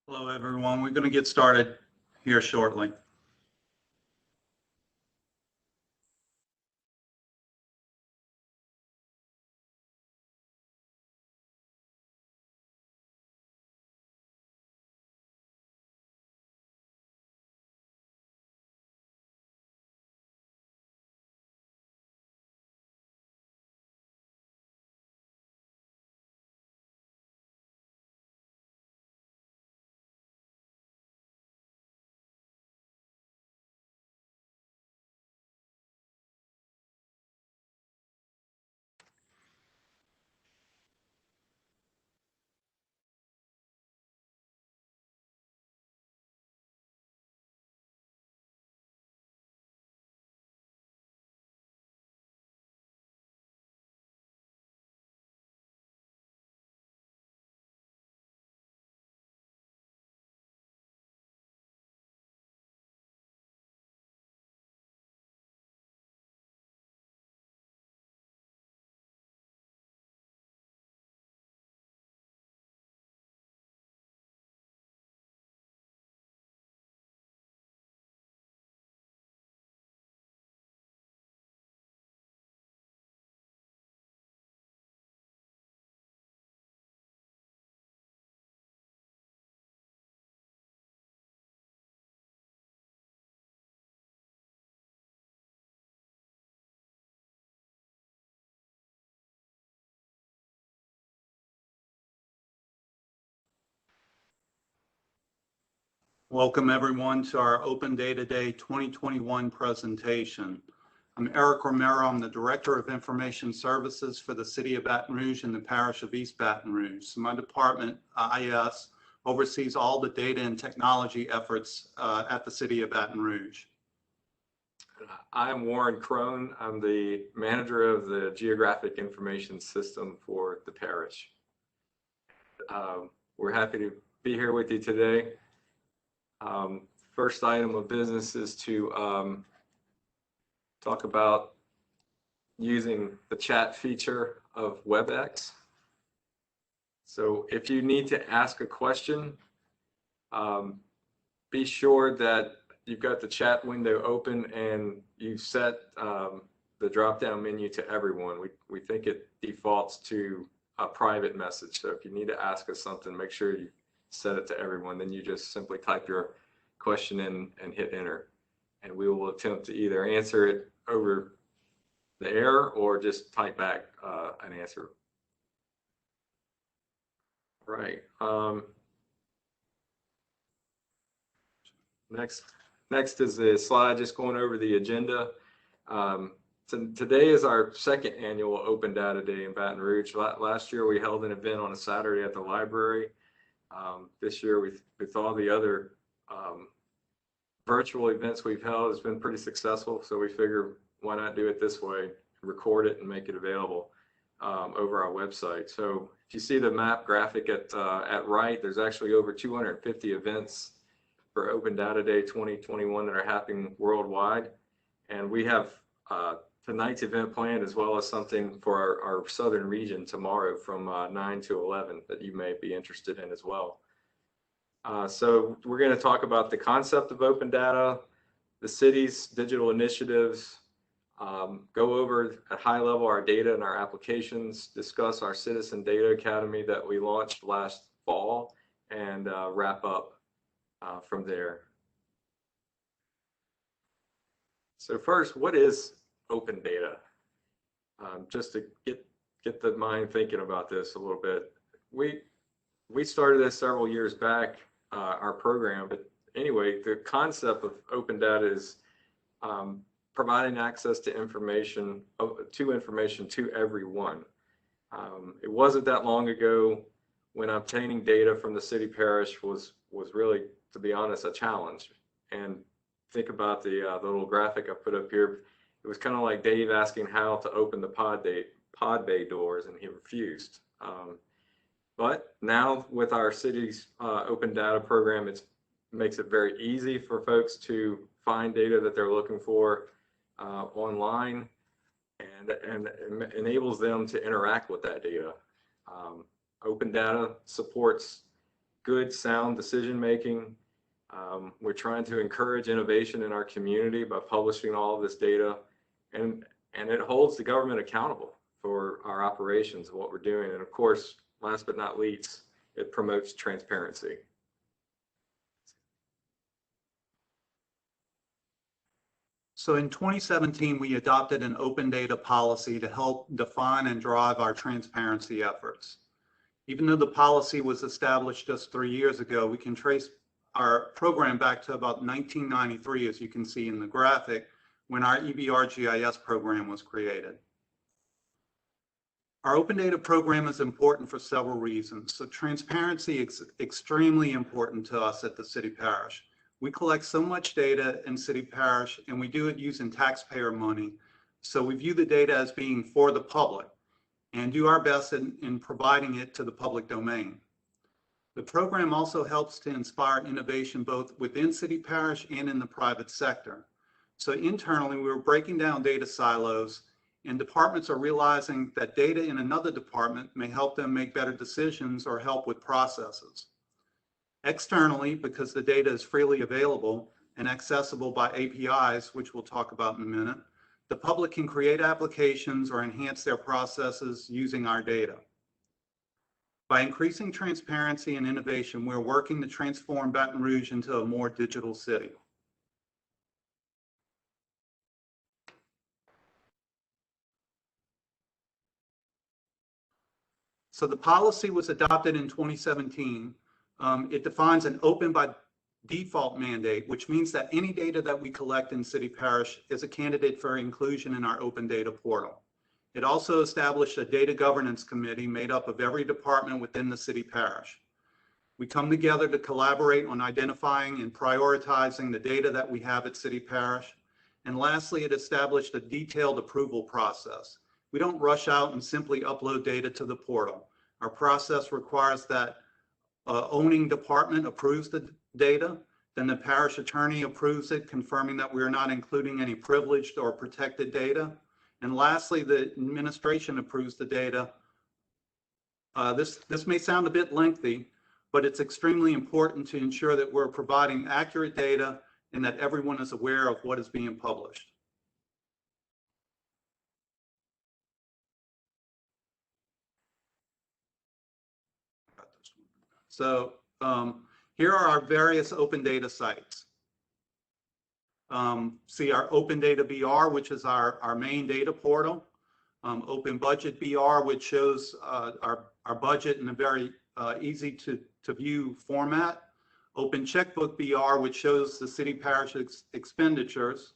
Hello, everyone. We're going to get started here shortly. Welcome, everyone, to our Open Data Day 2021 presentation. I'm Eric Romero. I'm the Director of Information Services for the City of Baton Rouge and the Parish of East Baton Rouge. So my department, IS, oversees all the data and technology efforts at the City of Baton Rouge. I'm Warren Crone. I'm the manager of the Geographic Information System for the parish. We're happy to be here with you today. First item of business is to talk about using the chat feature of WebEx. So if you need to ask a question, be sure that you've got the chat window open and you've set the drop-down menu to everyone. We think it defaults to a private message. So if you need to ask us something, make sure you set it to everyone. Then you just simply type your question in and hit enter. And we will attempt to either answer it over the air or just type back an answer. Right. Next is the slide just going over the agenda. Today is our second annual Open Data Day in Baton Rouge. Last year we held an event on a Saturday at the library. This year with all the other virtual events we've held, it's been pretty successful. So we figure why not do it this way, record it and make it available over our website. So if you see the map graphic at right, there's actually over 250 events for Open Data Day 2021 that are happening worldwide. And we have tonight's event planned as well as something for our southern region tomorrow from 9 to 11 that you may be interested in as well. So we're going to talk about the concept of open data, the city's digital initiatives, go over at high level our data and our applications, discuss our Citizen Data Academy that we launched last fall, and wrap up from there. So first, what is open data? Just to get the mind thinking about this a little bit. We started this several years back, our program, but anyway, the concept of open data is providing access to information to everyone. It wasn't that long ago when obtaining data from the city parish was really, to be honest, a challenge. And think about the little graphic I put up here. It was kind of like Dave asking how to open the pod bay doors, and he refused. But now with our city's open data program, it makes it very easy for folks to find data that they're looking for online, and enables them to interact with that data. Open data supports good, sound decision-making. We're trying to encourage innovation in our community by publishing all of this data, and it holds the government accountable for our operations and what we're doing. And of course, last but not least, it promotes transparency. So in 2017, we adopted an open data policy to help define and drive our transparency efforts. Even though the policy was established just 3 years ago, we can trace our program back to about 1993, as you can see in the graphic, when our EBR GIS program was created. Our open data program is important for several reasons. So transparency is extremely important to us at the city parish. We collect so much data in city parish, and we do it using taxpayer money. So we view the data as being for the public and do our best in providing it to the public domain. The program also helps to inspire innovation both within city parish and in the private sector. So internally, we're breaking down data silos, and departments are realizing that data in another department may help them make better decisions or help with processes. Externally, because the data is freely available and accessible by APIs, which we'll talk about in a minute, the public can create applications or enhance their processes using our data. By increasing transparency and innovation, we're working to transform Baton Rouge into a more digital city. So the policy was adopted in 2017. It defines an open by default mandate, which means that any data that we collect in city parish is a candidate for inclusion in our open data portal. It also established a data governance committee made up of every department within the city parish. We come together to collaborate on identifying and prioritizing the data that we have at city parish. And lastly, it established a detailed approval process. We don't rush out and simply upload data to the portal. Our process requires that owning department approves the data, then the parish attorney approves it, confirming that we are not including any privileged or protected data. And lastly, the administration approves the data. This may sound a bit lengthy, but it's extremely important to ensure that we're providing accurate data and that everyone is aware of what is being published. So here are our various open data sites. See our Open Data BR, which is our main data portal. Open Budget BR, which shows our budget in a very easy to view format. Open Checkbook BR, which shows the city parish expenditures.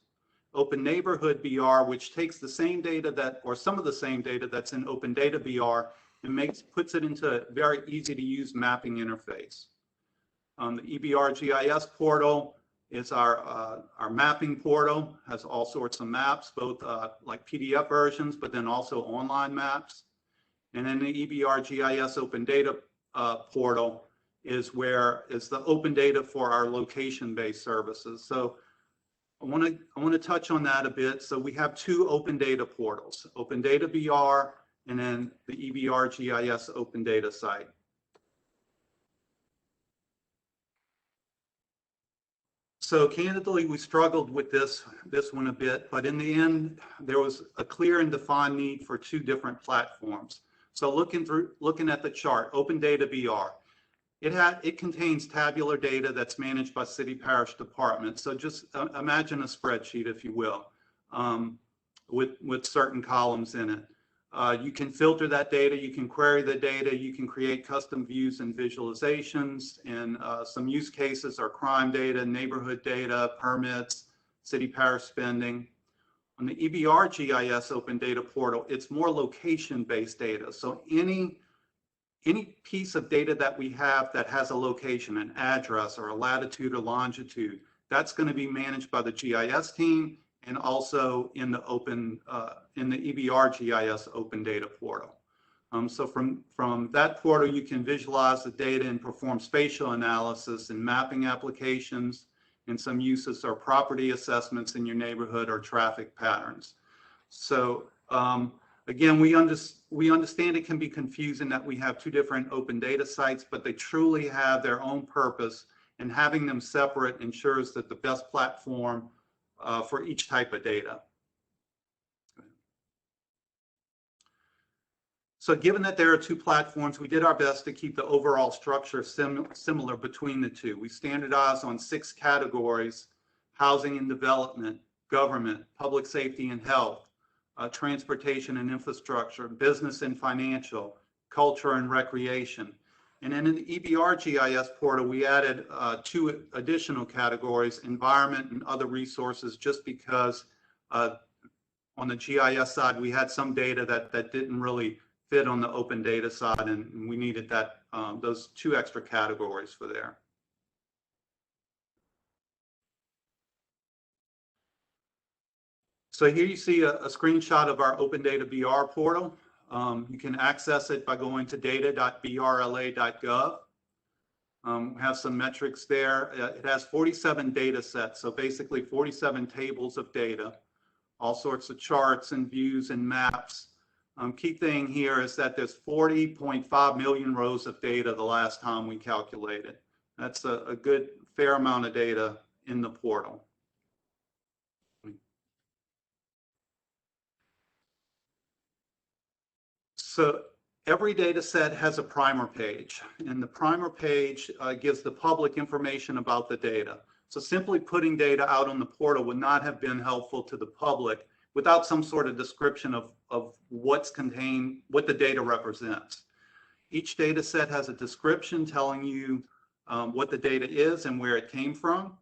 Open Neighborhood BR, which takes the same data or some of the same data that's in Open Data BR and puts it into a very easy to use mapping interface. The EBR GIS portal is our mapping portal, has all sorts of maps, both like PDF versions, but then also online maps. And then the EBR GIS Open Data portal is the open data for our location-based services. So I want to touch on that a bit. So we have two open data portals, Open Data BR and then the EBR GIS Open Data site. So candidly, we struggled with this one a bit, but in the end, there was a clear and defined need for two different platforms. So looking at the chart, Open Data BR, it contains tabular data that's managed by city parish departments. So just imagine a spreadsheet, if you will, with certain columns in it. You can filter that data, you can query the data, you can create custom views and visualizations, and some use cases are crime data, neighborhood data, permits, city parish spending. On the EBR GIS Open Data Portal, it's more location-based data. So any piece of data that we have that has a location, an address or a latitude or longitude, that's going to be managed by the GIS team and also in the EBR GIS Open Data Portal. So from that portal, you can visualize the data and perform spatial analysis and mapping applications, and some uses are property assessments in your neighborhood or traffic patterns. So Again, we understand it can be confusing that we have two different open data sites, but they truly have their own purpose, and having them separate ensures that the best platform for each type of data. So given that there are two platforms, we did our best to keep the overall structure similar between the two. We standardized on 6 categories: housing and development, government, public safety and health, transportation and infrastructure, business and financial, culture and recreation. And then in the EBR GIS portal, we added 2 additional categories: environment and other resources, just because on the GIS side, we had some data that didn't really fit on the open data side, and we needed that those 2 extra categories for there. So here you see a screenshot of our Open Data BR portal. You can access it by going to data.brla.gov. We have some metrics there. It has 47 data sets, so basically 47 tables of data, all sorts of charts and views and maps. Key thing here is that there's 40.5 million rows of data the last time we calculated. That's a good fair amount of data in the portal. So every data set has a primer page, and the primer page gives the public information about the data. So simply putting data out on the portal would not have been helpful to the public without some sort of description of what's contained, what the data represents. Each data set has a description telling you what the data is and where it came from.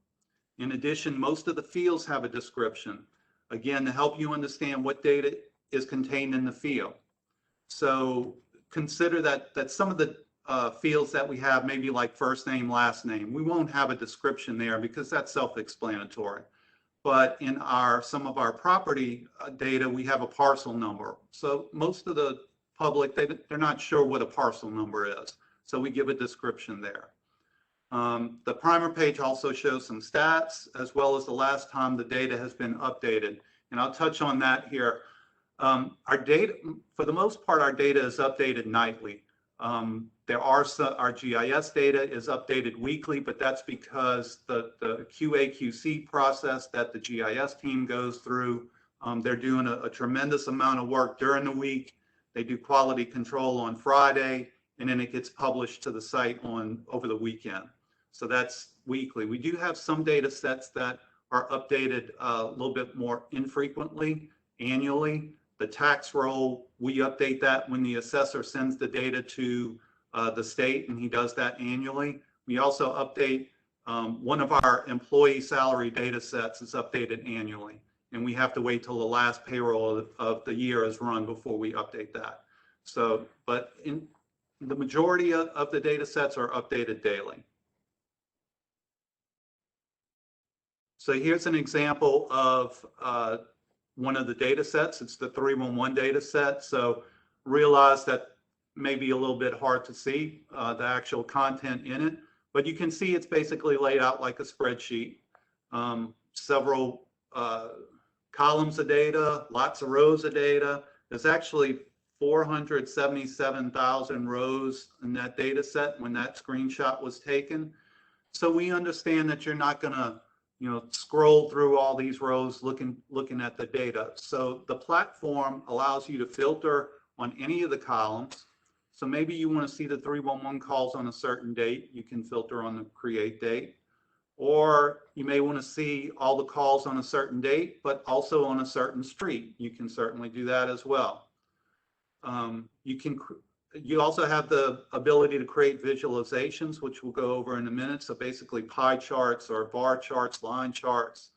In addition, most of the fields have a description, again, to help you understand what data is contained in the field. So consider that some of the fields that we have, maybe like first name, last name, we won't have a description there because that's self-explanatory. But in some of our property data, we have a parcel number. So most of the public, they're not sure what a parcel number is. So we give a description there. The primer page also shows some stats, as well as the last time the data has been updated. And I'll touch on that here. Our data, for the most part, our data is updated nightly. Our GIS data is updated weekly, but that's because the QA/QC process that the GIS team goes through, they're doing a tremendous amount of work during the week. They do quality control on Friday, and then it gets published to the site over the weekend. So that's weekly. We do have some data sets that are updated a little bit more infrequently, annually. The tax roll, we update that when the assessor sends the data to the state, and he does that annually. We also update one of our employee salary data sets is updated annually, and we have to wait till the last payroll of the year is run before we update that. So, but in the majority of the data sets are updated daily. So here's an example of one of the data sets. It's the 311 data set. So realize that may be a little bit hard to see the actual content in it, but you can see it's basically laid out like a spreadsheet. Several columns of data, lots of rows of data. There's actually 477,000 rows in that data set when that screenshot was taken. So we understand that you're not going to scroll through all these rows looking at the data. So the platform allows you to filter on any of the columns. So maybe you want to see the 311 calls on a certain date. You can filter on the create date. Or you may want to see all the calls on a certain date, but also on a certain street. You can certainly do that as well. You also have the ability to create visualizations, which we'll go over in a minute. So basically pie charts or bar charts, line charts.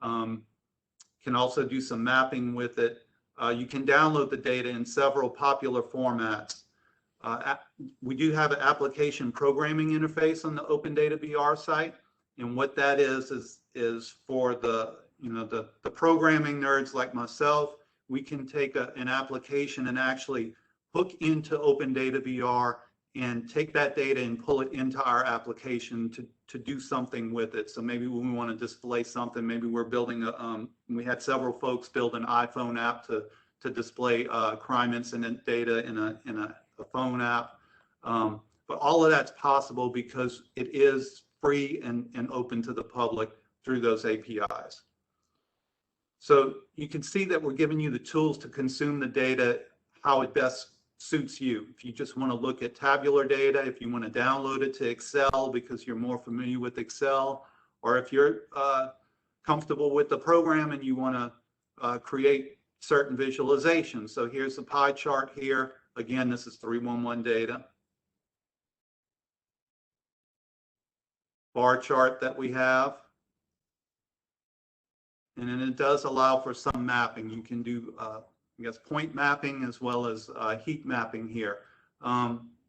Can also do some mapping with it. You can download the data in several popular formats. We do have an application programming interface on the Open Data BR site. And what that is for the programming nerds like myself, we can take an application and actually hook into Open Data BR and take that data and pull it into our application to do something with it. So maybe when we want to display something, maybe we're building we had several folks build an iPhone app to to display crime incident data in a phone app. But all of that's possible because it is free and open to the public through those APIs. So you can see that we're giving you the tools to consume the data how it best suits you. If you just want to look at tabular data, if you want to download it to Excel because you're more familiar with Excel, or if you're comfortable with the program and you want to create certain visualizations. So here's the pie chart here. Again, this is 311 data. Bar chart that we have. And then it does allow for some mapping. You can do, I guess, point mapping as well as heat mapping here.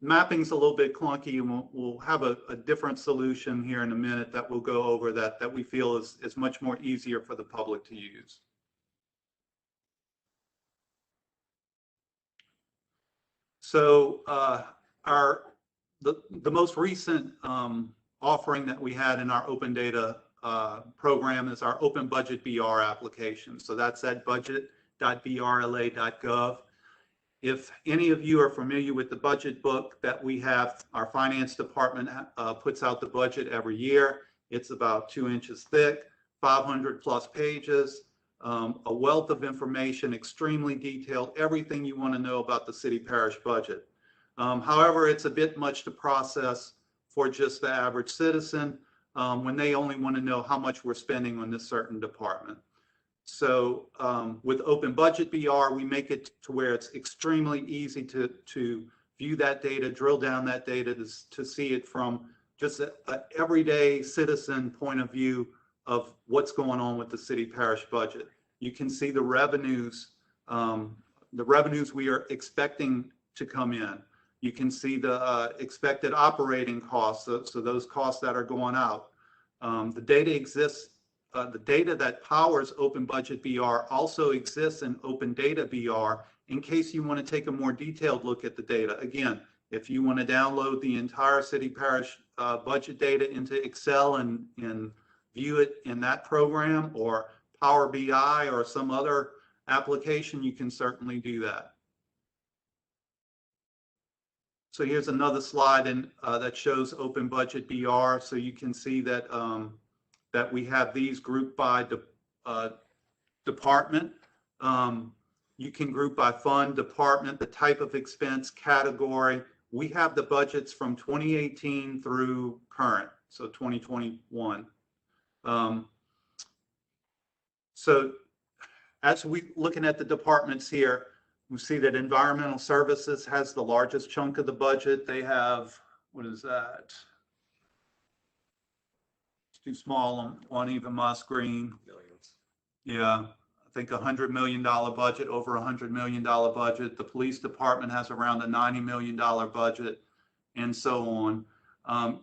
Mapping's a little bit clunky, and we'll have a different solution here in a minute that we'll go over that we feel is much more easier for the public to use. So the most recent offering that we had in our open data program is our Open Budget BR application. So that's at budget.brla.gov. If any of you are familiar with the budget book that we have, our finance department puts out the budget every year. It's about 2 inches thick, 500 plus pages, a wealth of information, extremely detailed, everything you want to know about the city parish budget. However, it's a bit much to process for just the average citizen when they only want to know how much we're spending on this certain department. So with Open Budget BR, we make it to where it's extremely easy to view that data, drill down that data to see it from just an everyday citizen point of view of what's going on with the city parish budget. You can see the revenues we are expecting to come in. You can see the expected operating costs, so those costs that are going out. The data exists. The data that powers Open Budget BR also exists in Open Data BR in case you want to take a more detailed look at the data. Again, if you want to download the entire city parish budget data into Excel and view it in that program, or Power BI or some other application, you can certainly do that. So here's another slide that shows Open Budget BR. So you can see that that we have these grouped by department. You can group by fund, department, the type of expense, category. We have the budgets from 2018 through current, so 2021. So as we looking at the departments here, we see that environmental services has the largest chunk of the budget. They have, what is that? Too small on even my screen. Millions. Yeah, I think $100 million budget, over $100 million budget. The police department has around a $90 million budget, and so on.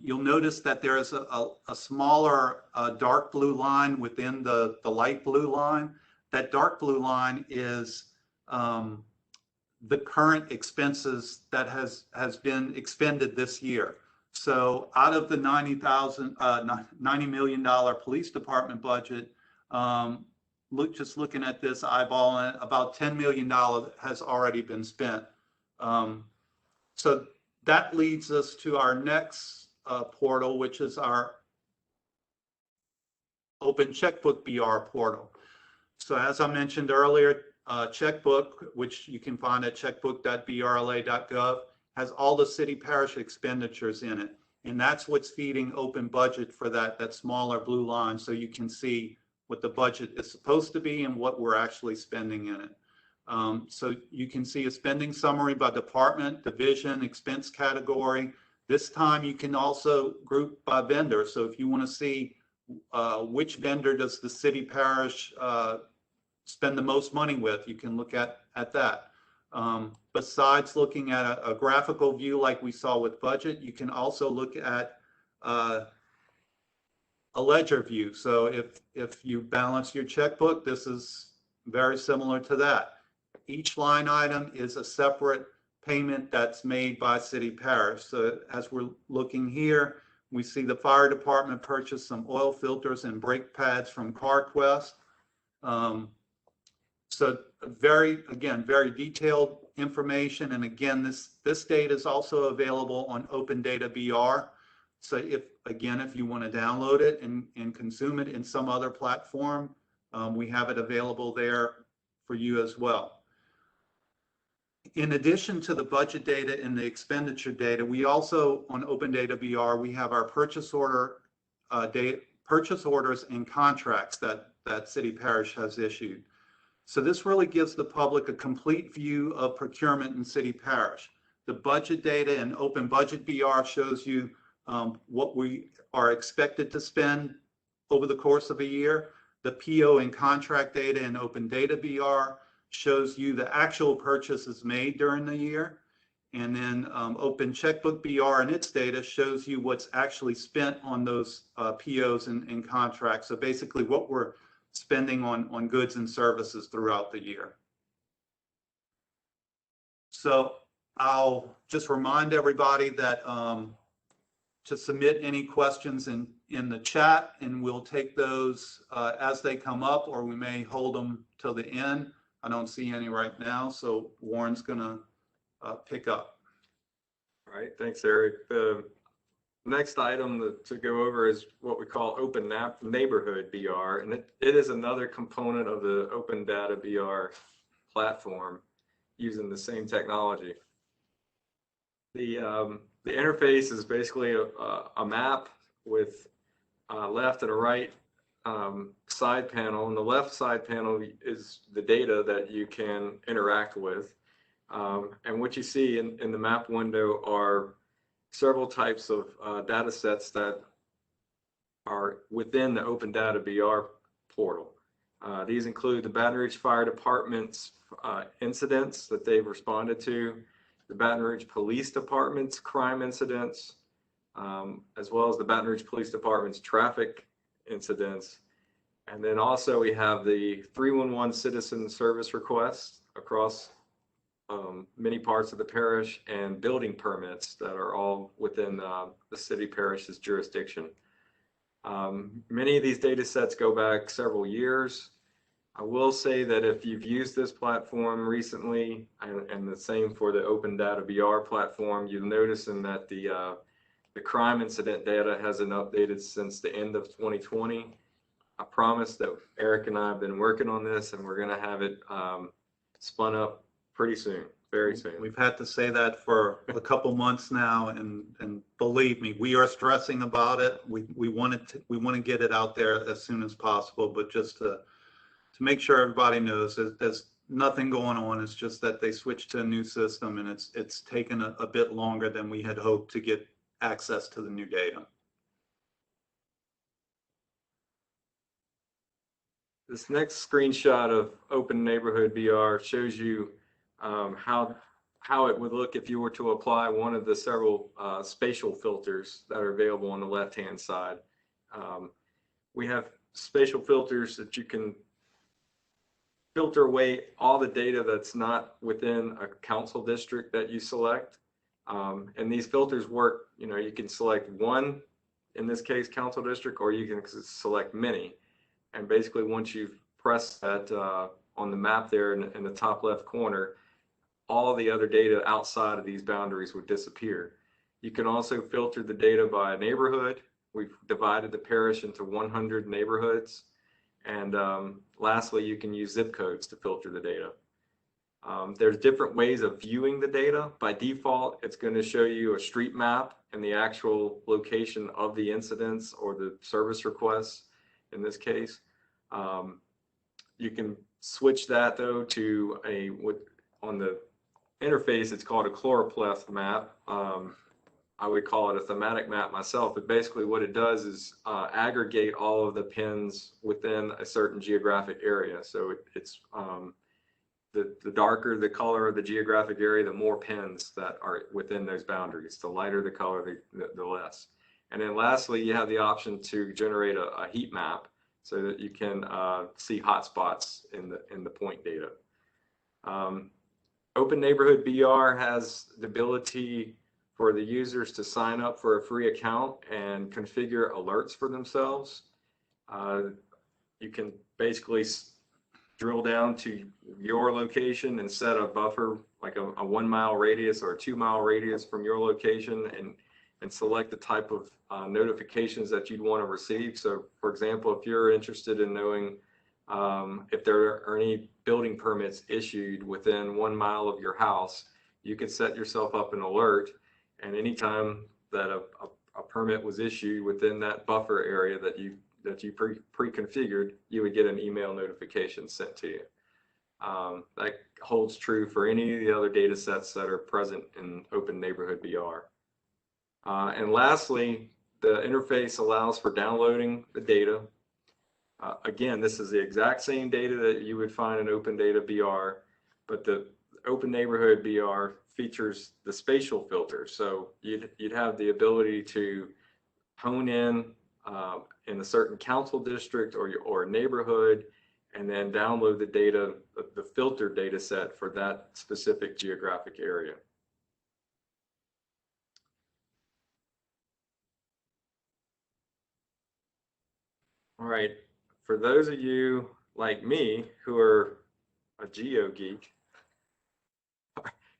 You'll notice that there is a smaller dark blue line within the light blue line. That dark blue line is the current expenses that has been expended this year. So out of the $90 million police department budget, just looking at this eyeballing, about $10 million has already been spent. So that leads us to our next portal, which is our Open Checkbook BR portal. So as I mentioned earlier, checkbook, which you can find at checkbook.brla.gov, has all the city parish expenditures in it. And that's what's feeding Open Budget for that smaller blue line, so you can see what the budget is supposed to be and what we're actually spending in it. So you can see a spending summary by department, division, expense category. This time you can also group by vendor. So if you want to see which vendor does the city parish spend the most money with, you can look at that. Besides looking at a graphical view like we saw with budget, you can also look at a ledger view. So if you balance your checkbook, this is very similar to that. Each line item is a separate payment that's made by city parish. So as we're looking here, we see the fire department purchased some oil filters and brake pads from CarQuest. So very detailed information. And again, this data is also available on Open Data BR. So if you want to download it and consume it in some other platform, we have it available there for you as well. In addition to the budget data and the expenditure data, we also, on Open Data BR, we have our purchase orders and contracts that City Parish has issued. So this really gives the public a complete view of procurement in City Parish. The budget data in Open Budget BR shows you what we are expected to spend over the course of a year. The PO and contract data in Open Data BR shows you the actual purchases made during the year. And then Open Checkbook BR and its data shows you what's actually spent on those POs and contracts. So basically what we're spending on goods and services throughout the year. So I'll just remind everybody that to submit any questions in the chat, and we'll take those as they come up, or we may hold them till the end. I don't see any right now, so Warren's gonna pick up. All right, thanks, Eric. The next item to go over is what we call Open Neighborhood BR, and it is another component of the Open Data BR platform using the same technology. The interface is basically a map with left and a right side panel, and the left side panel is the data that you can interact with. And what you see in the map window are several types of data sets that are within the Open Data BR portal. These include the Baton Rouge Fire Department's incidents that they've responded to, the Baton Rouge Police Department's crime incidents, as well as the Baton Rouge Police Department's traffic incidents. And then also we have the 311 citizen service requests across many parts of the parish, and building permits that are all within the city parish's jurisdiction. Many of these data sets go back several years. I will say that if you've used this platform recently, and the same for the Open Data BR platform, you'll notice in that the crime incident data hasn't updated since the end of 2020. I promise that Eric and I have been working on this, and we're going to have it spun up pretty soon, very soon. We've had to say that for a couple months now, and believe me, we are stressing about it. We want to get it out there as soon as possible, but just to make sure everybody knows there's nothing going on. It's just that they switched to a new system, and it's taken a bit longer than we had hoped to get access to the new data. This next screenshot of Open Neighborhood BR shows you how it would look if you were to apply one of the several spatial filters that are available on the left-hand side. We have spatial filters that you can filter away all the data that's not within a council district that you select. And these filters work, you can select one, in this case, council district, or you can select many. And basically, once you've pressed that on the map there in the top left corner, all the other data outside of these boundaries would disappear. You can also filter the data by neighborhood. We've divided the parish into 100 neighborhoods. And lastly, you can use zip codes to filter the data. There's different ways of viewing the data. By default, it's going to show you a street map and the actual location of the incidents or the service requests in this case. You can switch that though to on the interface, it's called a chloropleth map. I would call it a thematic map myself, but basically what it does is aggregate all of the pins within a certain geographic area. So it's the darker the color of the geographic area, the more pins that are within those boundaries. The lighter the color, the less. And then lastly, you have the option to generate a heat map so that you can see hotspots in the point data. Open Neighborhood BR has the ability for the users to sign up for a free account and configure alerts for themselves. You can basically drill down to your location and set a buffer, like a 1 mile radius or a 2 mile radius from your location, and select the type of notifications that you'd want to receive. So for example, if you're interested in knowing if there are any building permits issued within 1 mile of your house, you could set yourself up an alert, and anytime that a permit was issued within that buffer area that you pre-configured, you would get an email notification sent to you. That holds true for any of the other data sets that are present in Open Neighborhood BR. And lastly, the interface allows for downloading the data. Again, this is the exact same data that you would find in Open Data BR, but the Open Neighborhood BR features the spatial filter. So you'd have the ability to hone in a certain council district or neighborhood, and then download the data, the filtered data set for that specific geographic area. All right, for those of you like me who are a geo geek,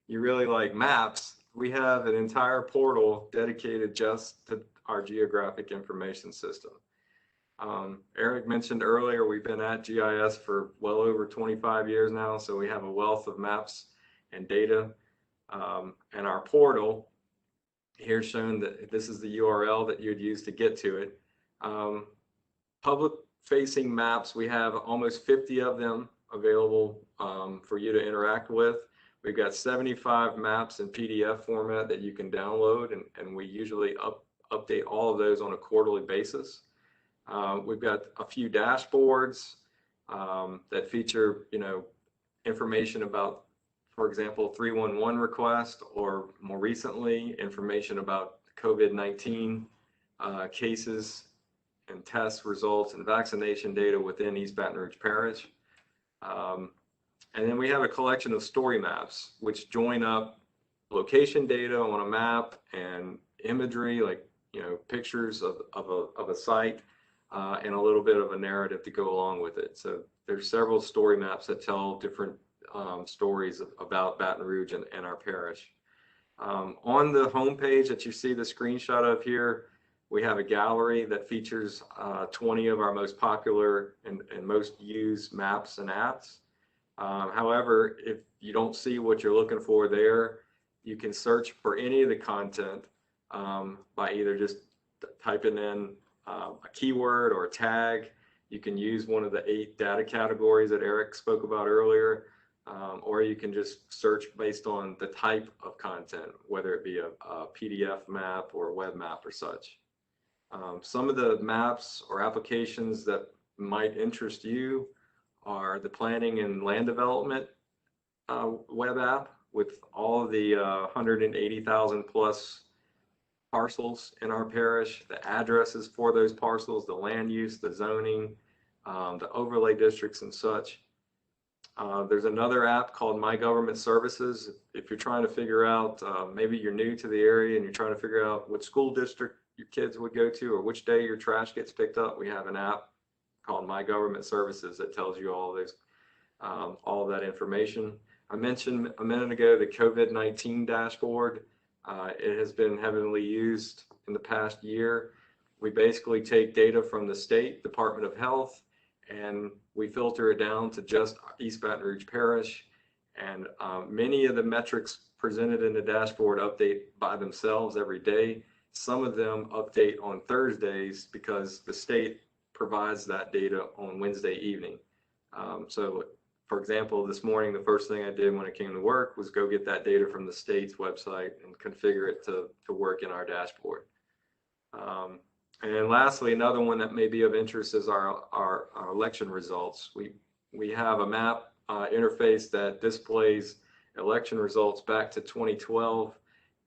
you really like maps, we have an entire portal dedicated just to our geographic information system. Eric mentioned earlier, we've been at GIS for well over 25 years now, so we have a wealth of maps and data. And our portal here shown that this is the URL that you'd use to get to it. Public facing maps, we have almost 50 of them available for you to interact with. We've got 75 maps in PDF format that you can download, and we usually update all of those on a quarterly basis. We've got a few dashboards that feature, information about, for example, 311 request, or more recently, information about COVID-19 cases and test results and vaccination data within East Baton Rouge Parish. And then we have a collection of story maps, which join up location data on a map and imagery, like pictures of a site, and a little bit of a narrative to go along with it. So there's several story maps that tell different stories about Baton Rouge and our parish. On the home page that you see the screenshot of here, we have a gallery that features 20 of our most popular and most used maps and apps. However, if you don't see what you're looking for there, you can search for any of the content by either just typing in a keyword or a tag. You can use one of the 8 data categories that Eric spoke about earlier, or you can just search based on the type of content, whether it be a PDF map or a web map or such. Some of the maps or applications that might interest you are the planning and land development web app with all of the 180,000 plus parcels in our parish, the addresses for those parcels, the land use, the zoning, the overlay districts and such. There's another app called My Government Services. If you're trying to figure out, maybe you're new to the area and you're trying to figure out which school district your kids would go to or which day your trash gets picked up, we have an app called My Government Services that tells you all of that information. I mentioned a minute ago the COVID-19 dashboard. It has been heavily used in the past year. We basically take data from the state Department of Health and we filter it down to just East Baton Rouge Parish. And many of the metrics presented in the dashboard update by themselves every day. Some of them update on Thursdays because the state provides that data on Wednesday evening. So for example, this morning, the first thing I did when I came to work was go get that data from the state's website and configure it to work in our dashboard. And lastly, another one that may be of interest is our election results. We have a map interface that displays election results back to 2012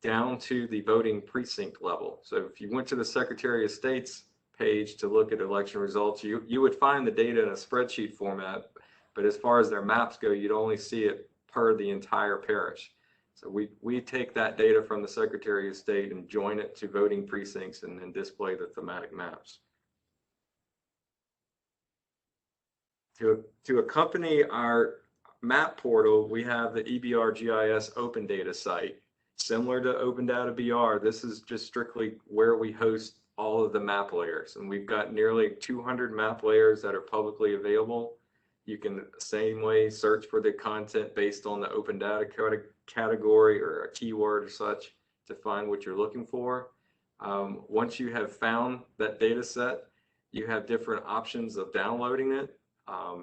down to the voting precinct level. So if you went to the Secretary of State's page to look at election results, you would find the data in a spreadsheet format, but as far as their maps go, you'd only see it per the entire parish. So we take that data from the Secretary of State and join it to voting precincts and then display the thematic maps. To accompany our map portal, we have the EBR GIS Open Data site. Similar to Open Data BR, this is just strictly where we host all of the map layers. And we've got nearly 200 map layers that are publicly available. You can, same way, search for the content based on the Open Data category or a keyword or such to find what you're looking for. Once you have found that data set, you have different options of downloading it.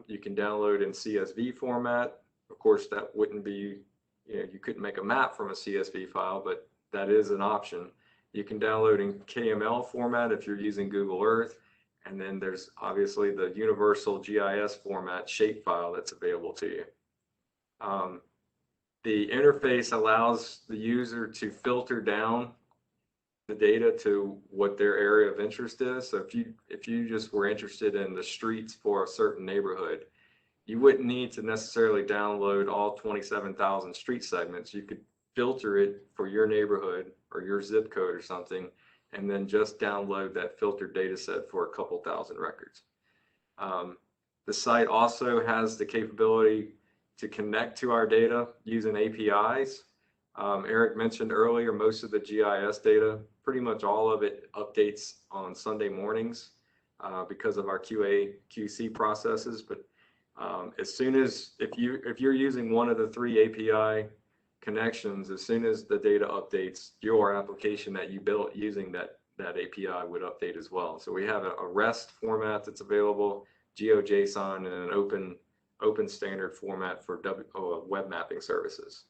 You can download in CSV format. Of course, that wouldn't be, you couldn't make a map from a CSV file, but that is an option. You can download in KML format if you're using Google Earth. And then there's obviously the universal GIS format shapefile that's available to you. The interface allows the user to filter down the data to what their area of interest is. So if you just were interested in the streets for a certain neighborhood, you wouldn't need to necessarily download all 27,000 street segments. You could filter it for your neighborhood or your zip code or something, and then just download that filtered data set for a couple thousand records. The site also has the capability to connect to our data using APIs. Eric mentioned earlier, most of the GIS data, pretty much all of it updates on Sunday mornings because of our QA/QC processes. But as soon as, if you're using one of the 3 API connections, as soon as the data updates, your application that you built using that API would update as well. So we have a REST format that's available, GeoJSON, and an open standard format for web mapping services.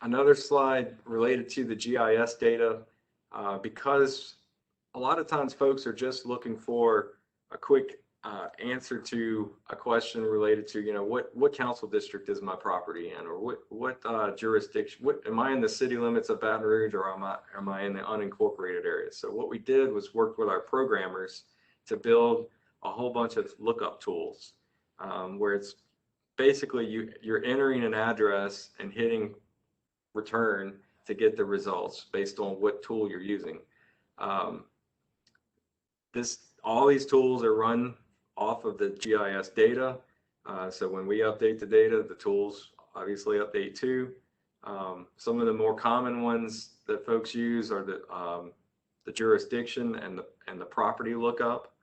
Another slide related to the GIS data, because a lot of times folks are just looking for a quick answer to a question related to, what council district is my property in, or what jurisdiction, am I in the city limits of Baton Rouge, or am I in the unincorporated area? So what we did was work with our programmers to build a whole bunch of lookup tools, where it's basically you're entering an address and hitting return to get the results based on what tool you're using. All these tools are run off of the GIS data. So when we update the data, the tools obviously update too. Some of the more common ones that folks use are the jurisdiction and the property lookup.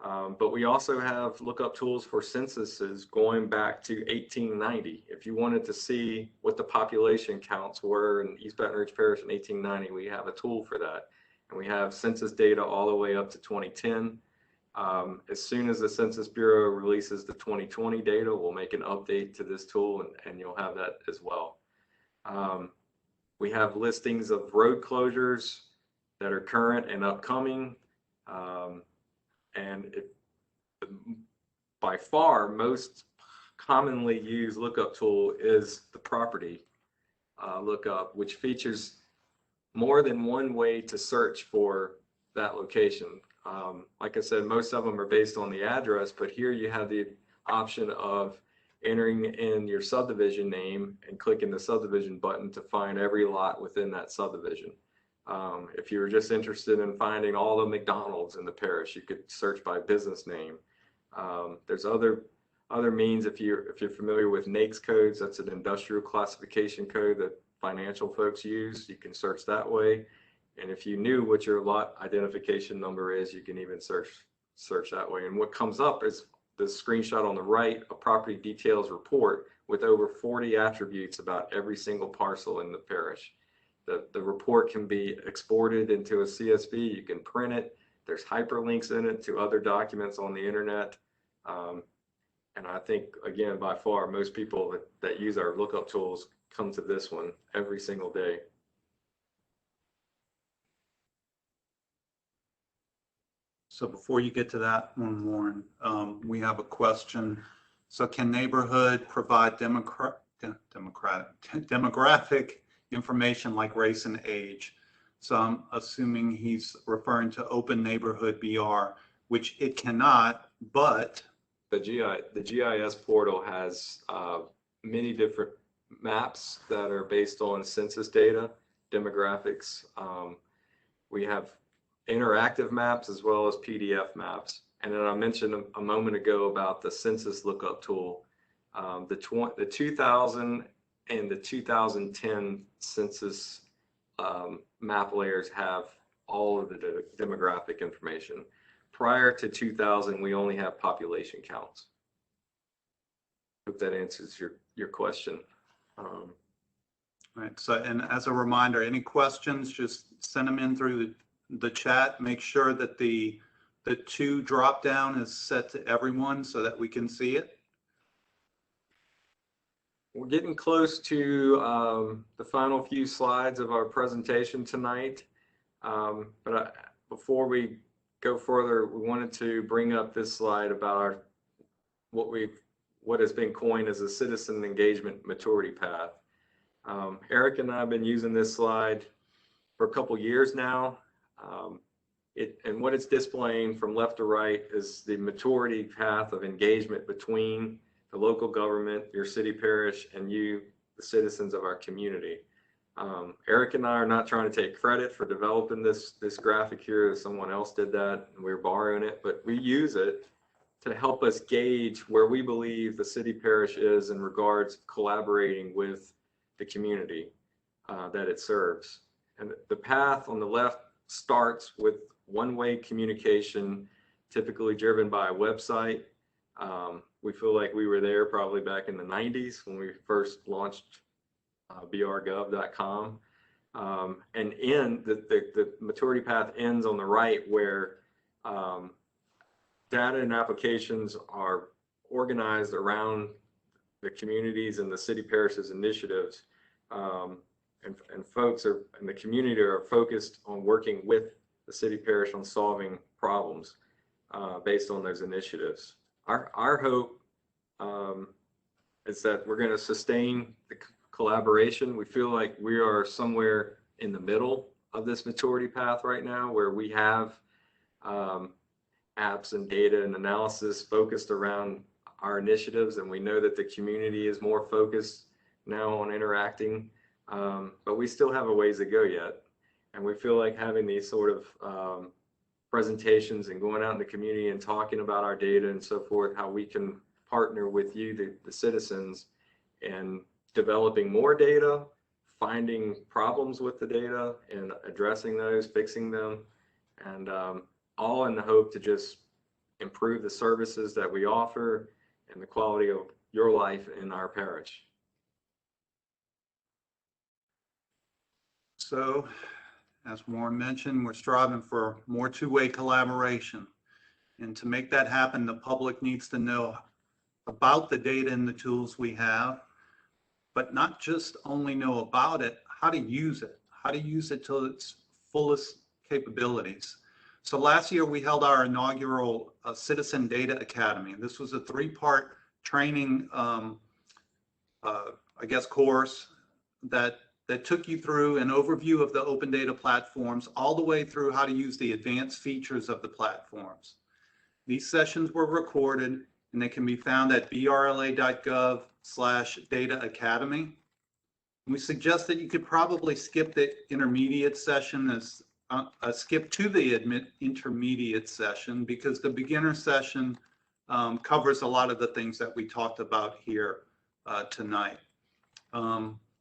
But we also have lookup tools for censuses going back to 1890. If you wanted to see what the population counts were in East Baton Rouge Parish in 1890, we have a tool for that. And we have census data all the way up to 2010. As soon as the Census Bureau releases the 2020 data, we'll make an update to this tool, and you'll have that as well. We have listings of road closures that are current and upcoming. And by far, most commonly used lookup tool is the property lookup, which features more than one way to search for that location. Like I said, most of them are based on the address, but here you have the option of entering in your subdivision name and clicking the subdivision button to find every lot within that subdivision. If you were just interested in finding all the McDonald's in the parish, you could search by business name. There's other means. If you're familiar with NAICS codes, that's an industrial classification code that financial folks use. You can search that way. And if you knew what your lot identification number is, you can even search that way. And what comes up is the screenshot on the right, a property details report with over 40 attributes about every single parcel in the parish. The report can be exported into a CSV. You can print it. There's hyperlinks in it to other documents on the internet. And I think, again, by far, most people that use our lookup tools come to this one every single day. So before you get to that one, Warren, we have a question. So can neighborhood provide demographic information like race and age? So I'm assuming he's referring to Open Neighborhood BR, which it cannot, but the GIS portal has many different maps that are based on census data, demographics. We have interactive maps as well as PDF maps. And then I mentioned a moment ago about the Census Lookup Tool. The 2000 and the 2010 Census map layers have all of the demographic information. Prior to 2000, we only have population counts. Hope that answers your question. Right. So, and as a reminder, any questions, just send them in through the chat. Make sure that the to drop down is set to everyone so that we can see it. We're getting close to the final few slides of our presentation tonight. Before we go further, we wanted to bring up this slide about what has been coined as a citizen engagement maturity path. Eric and I have been using this slide for a couple years now. And what it's displaying from left to right is the maturity path of engagement between the local government, your city parish, and you, the citizens of our community. Eric and I are not trying to take credit for developing this graphic here. Someone else did that and we're borrowing it, but we use it to help us gauge where we believe the city parish is in regards to collaborating with the community that it serves. And the path on the left starts with one-way communication, typically driven by a website. We feel like we were there probably back in the 90s when we first launched brgov.com. And the maturity path ends on the right where data and applications are organized around the communities and the city parishes initiatives. And folks in the community are focused on working with the city parish on solving problems based on those initiatives. Our hope is that we're going to sustain the collaboration. We feel like we are somewhere in the middle of this maturity path right now, where we have apps and data and analysis focused around our initiatives, and we know that the community is more focused now on interacting, but we still have a ways to go yet. And we feel like having these sort of presentations and going out in the community and talking about our data and so forth, how we can partner with you, the citizens, and developing more data, finding problems with the data and addressing those, fixing them, and all in the hope to just improve the services that we offer and the quality of your life in our parish. So, as Warren mentioned, we're striving for more two-way collaboration. And to make that happen, the public needs to know about the data and the tools we have, but not just only know about it, how to use it to its fullest capabilities. So last year we held our inaugural Citizen Data Academy. This was a three-part training, course that took you through an overview of the open data platforms all the way through how to use the advanced features of the platforms. These sessions were recorded and they can be found at brla.gov/data academy. We suggest that you could probably skip the intermediate session skip to the intermediate session, because the beginner session covers a lot of the things that we talked about here tonight.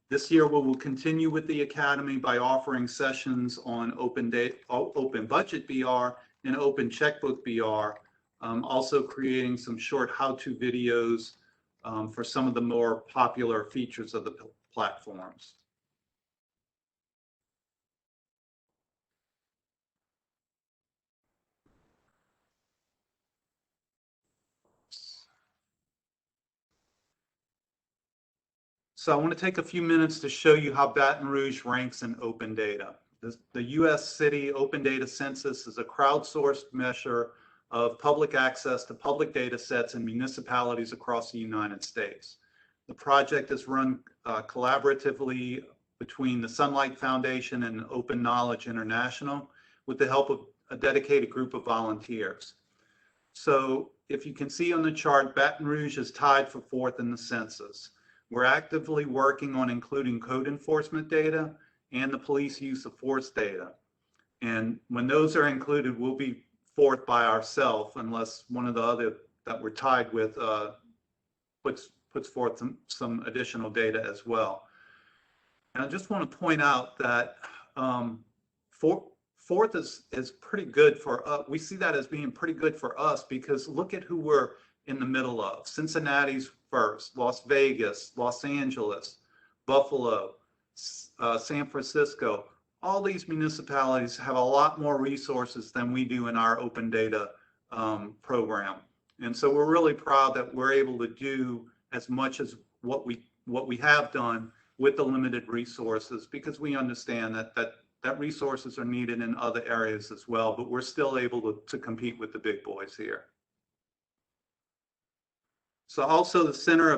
This year, we will continue with the Academy by offering sessions on Open Budget BR and Open Checkbook BR, also creating some short how-to videos for some of the more popular features of the platforms. So I want to take a few minutes to show you how Baton Rouge ranks in open data. The U.S. City Open Data Census is a crowdsourced measure of public access to public data sets in municipalities across the United States. The project is run collaboratively between the Sunlight Foundation and Open Knowledge International with the help of a dedicated group of volunteers. So if you can see on the chart, Baton Rouge is tied for 4th in the census. We're actively working on including code enforcement data and the police use of force data. And when those are included, we'll be forth by ourselves unless one of the other that we're tied with puts forth some additional data as well. And I just want to point out that fourth is pretty good for us. We see that as being pretty good for us because look at who we're in the middle of. Cincinnati's first, Las Vegas, Los Angeles, Buffalo, San Francisco. All these municipalities have a lot more resources than we do in our open data program. And so we're really proud that we're able to do as much as what we have done with the limited resources, because we understand that resources are needed in other areas as well, but we're still able to compete with the big boys here. So also the Center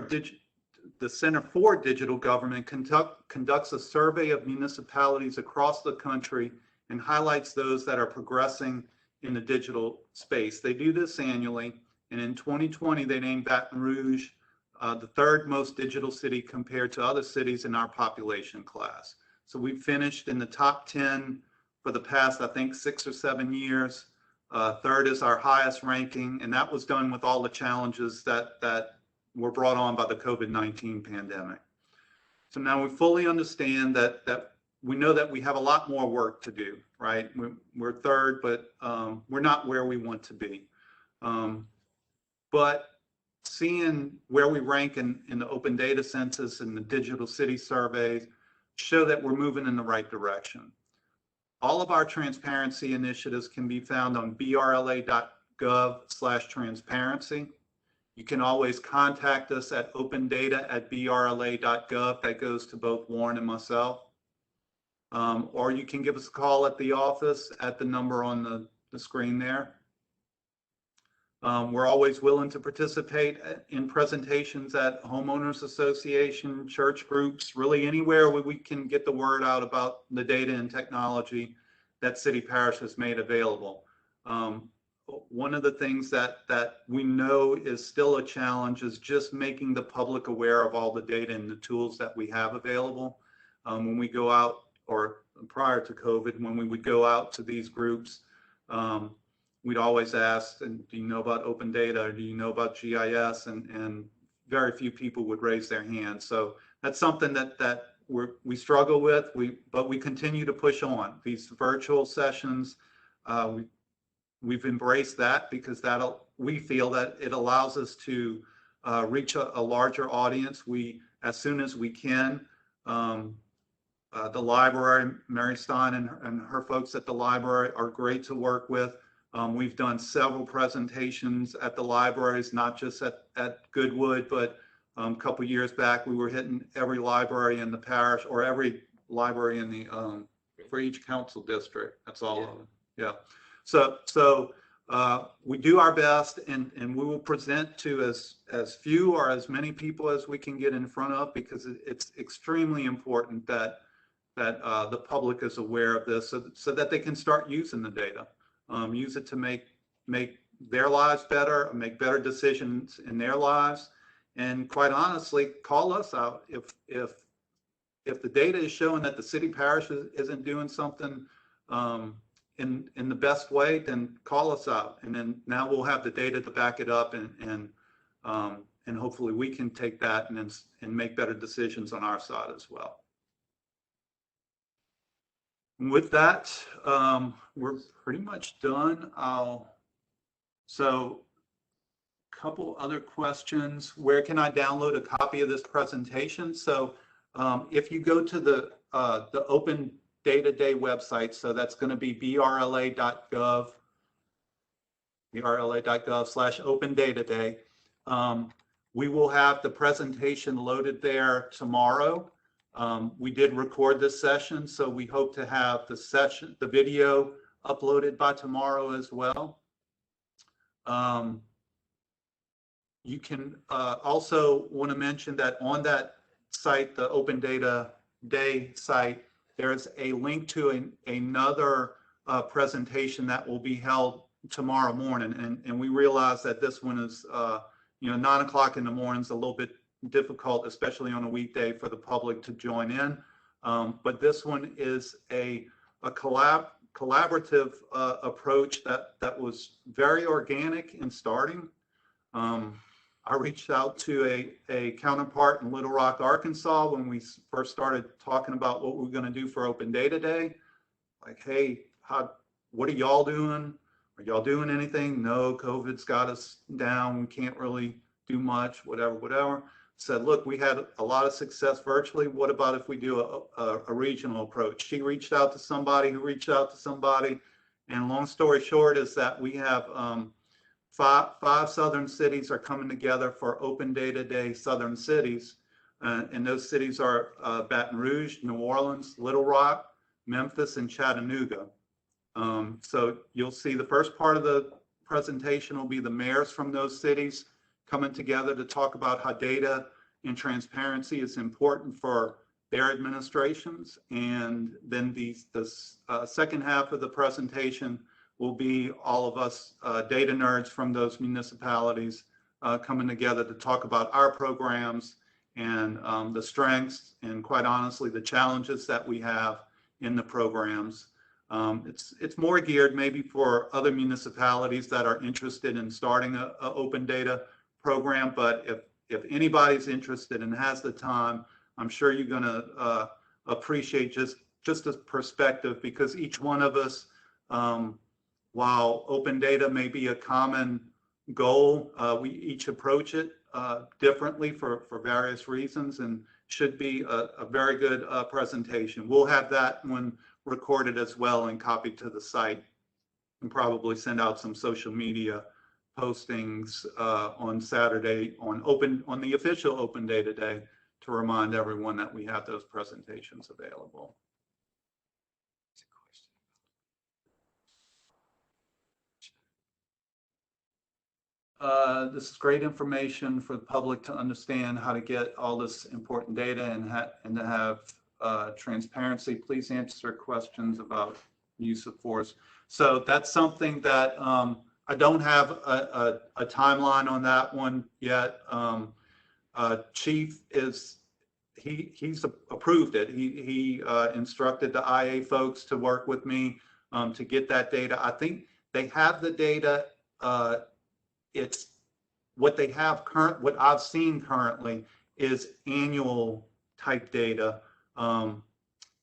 for Digital Government conducts a survey of municipalities across the country and highlights those that are progressing in the digital space. They do this annually, and in 2020 they named Baton Rouge the third most digital city compared to other cities in our population class. So we've finished in the top 10 for the past, I think, 6 or 7 years. Third is our highest ranking, and that was done with all the challenges that were brought on by the COVID-19 pandemic. So now we fully understand that we know that we have a lot more work to do, right? We're third, but we're not where we want to be. But seeing where we rank in the open data census and the digital city surveys show that we're moving in the right direction. All of our transparency initiatives can be found on brla.gov/transparency. You can always contact us at opendata@brla.gov. That goes to both Warren and myself. Or you can give us a call at the office at the number on the screen there. We're always willing to participate in presentations at homeowners association, church groups, really anywhere where we can get the word out about the data and technology that City Parish has made available. One of the things that we know is still a challenge is just making the public aware of all the data and the tools that we have available. When we go out, or prior to COVID, when we would go out to these groups, we'd always ask, and do you know about open data, or do you know about GIS? And very few people would raise their hands. So that's something that we struggle with, but we continue to push on. These virtual sessions, we've embraced that because we feel that it allows us to reach a larger audience. As soon as we can, the library, Mary Stein and her folks at the library are great to work with. We've done several presentations at the libraries, not just at Goodwood, but a couple years back, we were hitting every library in the parish, or every library in the for each council district. That's all of them. Yeah. So we do our best, and we will present to as few or as many people as we can get in front of, because it's extremely important that the public is aware of this, so that they can start using the data. Use it to make their lives better, make better decisions in their lives, and quite honestly, call us out if the data is showing that the city parish isn't doing something in the best way. Then call us out, and then now we'll have the data to back it up, and hopefully we can take that and make better decisions on our side as well. With that, we're pretty much done. So a couple other questions. Where can I download a copy of this presentation? So if you go to the Open Data Day website, so that's going to be brla.gov/Open Data Day. We will have the presentation loaded there tomorrow. We did record this session, so we hope to have the video uploaded by tomorrow as well. You can also want to mention that on that site, the Open Data Day site, there's a link to another presentation that will be held tomorrow morning. And we realize that this one is, 9 o'clock in the morning is a little bit difficult, especially on a weekday, for the public to join in. But this one is a collaborative approach that was very organic in starting. I reached out to a counterpart in Little Rock, Arkansas, when we first started talking about what we were going to do for Open Data Day. Like, hey, what are y'all doing? Are y'all doing anything? No, COVID's got us down. We can't really do much, whatever. Said, look, we had a lot of success virtually. What about if we do a regional approach? She reached out to somebody who reached out to somebody. And long story short is that we have five southern cities are coming together for Open Data Day Southern Cities. And those cities are Baton Rouge, New Orleans, Little Rock, Memphis, and Chattanooga. So you'll see the first part of the presentation will be the mayors from those cities coming together to talk about how data and transparency is important for their administrations. And then the second half of the presentation will be all of us data nerds from those municipalities coming together to talk about our programs and the strengths and, quite honestly, the challenges that we have in the programs. It's more geared maybe for other municipalities that are interested in starting a open data program, but if anybody's interested and has the time, I'm sure you're going to appreciate just a perspective, because each one of us, while open data may be a common goal, we each approach it differently for various reasons, and should be a very good presentation. We'll have that one recorded as well and copied to the site, and probably send out some social media postings on Saturday on the official Open Data Day to remind everyone that we have those presentations available. This is great information for the public to understand how to get all this important data and to have transparency. Please answer questions about use of force. So that's something that I don't have a timeline on that one yet. Chief he's approved it. He instructed the IA folks to work with me to get that data. I think they have the data. It's what they have what I've seen currently is annual type data.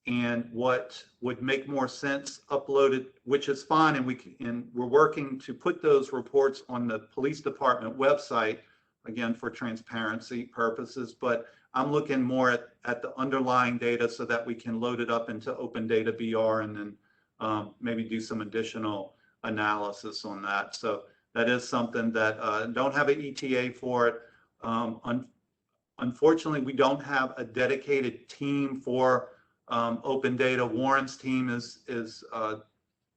And what would make more sense uploaded, which is fine, and we're working to put those reports on the police department website, again, for transparency purposes, but I'm looking more at the underlying data so that we can load it up into Open Data BR and then maybe do some additional analysis on that. So that is something that don't have an ETA for it. Unfortunately, we don't have a dedicated team for open data. Warren's team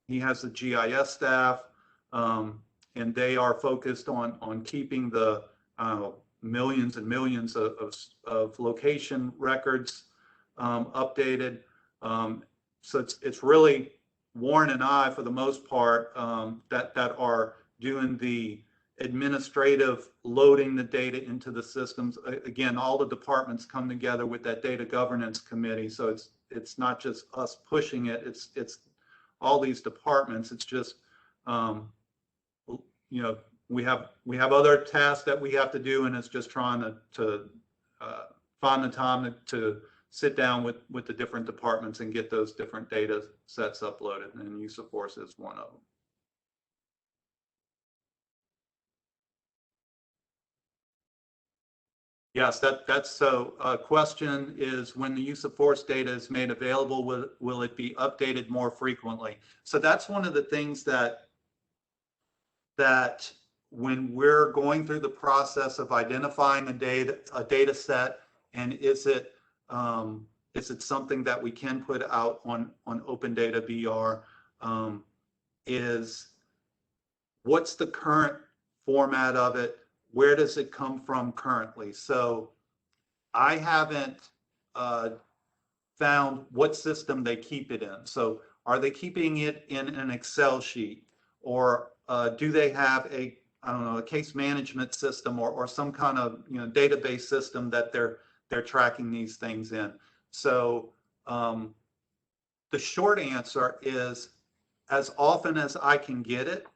he has the GIS staff, and they are focused on keeping the millions and millions of location records updated. So it's really Warren and I, for the most part, that are doing the administrative loading the data into the systems. Again, all the departments come together with that data governance committee. So it's not just us pushing it. It's all these departments. It's just we have other tasks that we have to do, and it's just trying to find the time to sit down with the different departments and get those different data sets uploaded. And use of force is one of them. Yes, that's so. Question is, when the use of force data is made available, will it be updated more frequently? So that's one of the things that when we're going through the process of identifying a data set, and is it something that we can put out on Open Data BR, is what's the current format of it? Where does it come from currently? So I haven't found what system they keep it in. So are they keeping it in an Excel sheet, or do they have a case management system or some kind of database system that they're tracking these things in? So the short answer is as often as I can get it.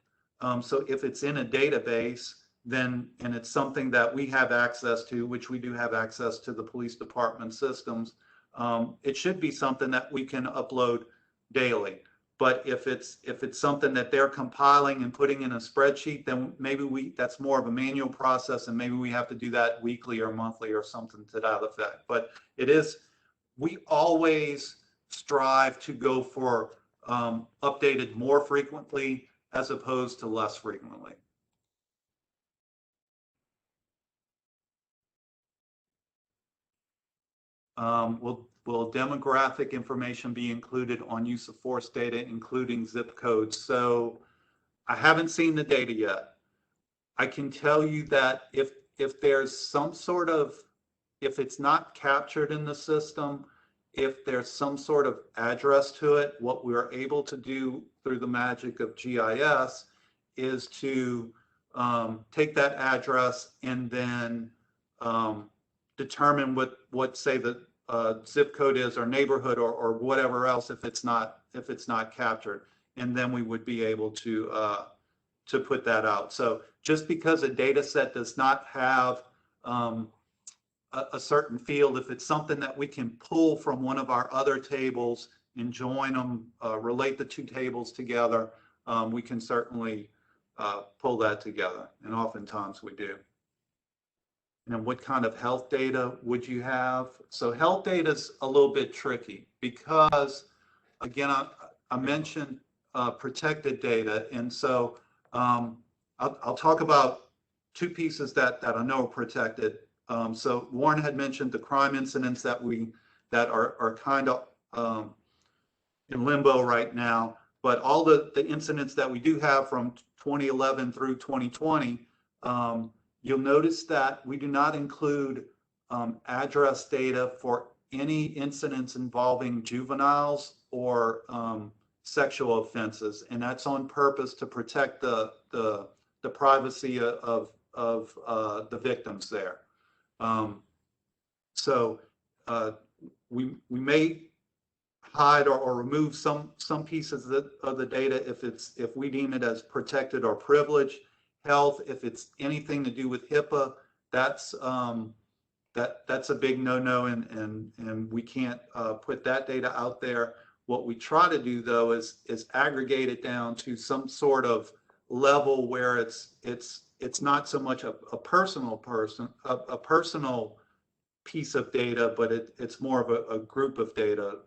So if it's in a database, then, and it's something that we have access to, which we do have access to the police department systems, it should be something that we can upload daily. But if it's something that they're compiling and putting in a spreadsheet, then maybe that's more of a manual process, and maybe we have to do that weekly or monthly or something to that effect. But we always strive to go for updated more frequently as opposed to less frequently. Will demographic information be included on use of force data, including zip codes? So I haven't seen the data yet. I can tell you that if there's some sort of, if it's not captured in the system, if there's some sort of address to it, what we're able to do through the magic of GIS is to take that address and then determine what say the zip code is, or neighborhood, or whatever else, if it's not captured, and then we would be able to put that out. So just because a data set does not have a certain field, if it's something that we can pull from one of our other tables and join them, relate the two tables together, we can certainly pull that together, and oftentimes we do. And what kind of health data would you have? So health data is a little bit tricky because, again, I mentioned protected data, and so I'll talk about two pieces that I know are protected. So Warren had mentioned the crime incidents that are kind of in limbo right now, but all the incidents that we do have from 2011 through 2020, you'll notice that we do not include address data for any incidents involving juveniles or sexual offenses, and that's on purpose to protect the privacy of the victims there. So we may hide or remove some pieces of the data if we deem it as protected or privileged. Health, if it's anything to do with HIPAA, that's a big no-no, and we can't put that data out there. What we try to do, though, is aggregate it down to some sort of level where it's not so much a personal piece of data, but it's more of a group of data,